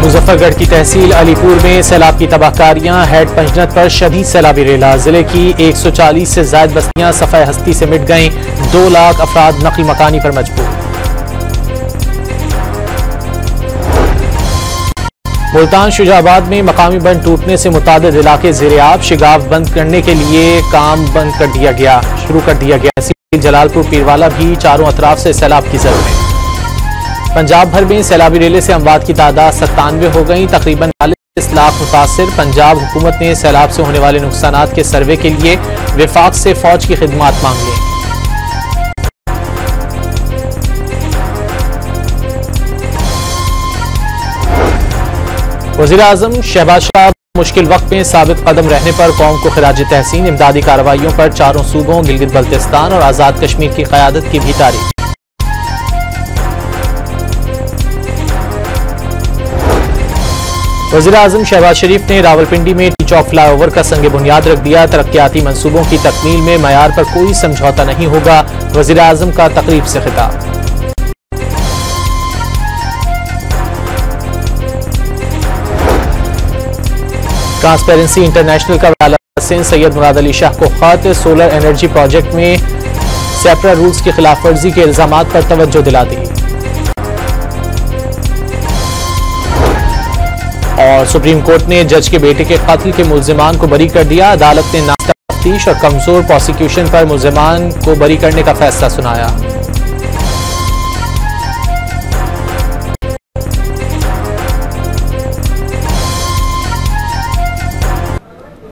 मुजफ्फरगढ़ की तहसील अलीपुर में सैलाब की तबाहकारियां, हेड पंजनत पर शदीद सैलाबी रेला। जिले की 140 से ज्यादा बस्तियां सफ़े हस्ती से मिट गईं। 2 लाख अफराद नकल मकानी पर मजबूर। मुल्तान शुजाबाद में मकामी बंद टूटने से मुतादिद इलाके ज़ेर-ए-आब। शिगाफ बंद करने के लिए काम शुरू कर दिया गया। जलालपुर पीरवाला भी चारों अतराफ से सैलाब की जद में। पंजाब भर में सैलाबी रेले से अमवात की तादाद 97 हो गई। तकरीबन 40 लाख मुतासिर। पंजाब हुकूमत ने सैलाब से होने वाले नुकसानात के सर्वे के लिए विफाक से फौज की खिदमात मांग ली। वज़ीर आज़म शहबाज शरीफ मुश्किल वक्त में साबित कदम रहने पर कौम को खिराज तहसीन। इमदादी कार्रवाइयों पर चारों सूबों गिलगित बल्तिस्तान और आज़ाद कश्मीर की क़यादत की भी तारीफ। वज़ीर आज़म शहबाज शरीफ ने रावलपिंडी में टी चौक फ्लाईओवर का संग बुनियाद रख दिया। तरक्याती मंसूबों की तकमील में मयार पर कोई समझौता नहीं होगा। वज़ीर आज़म का तकरीब से खिताब। ट्रांसपेरेंसी इंटरनेशनल का वज़ीर सिंध सैयद मुराद अली शाह को खत। सोलर एनर्जी प्रोजेक्ट में सेपरा रूल्स की खिलाफ वर्जी के इल्जामात पर तवज्जो दिला दी। और सुप्रीम कोर्ट ने जज के बेटे के कत्ल के मुल्जिमान को बरी कर दिया। अदालत ने नातफ्तीश और कमजोर प्रोसिक्यूशन पर मुल्जिमान को बरी करने का फैसला सुनाया।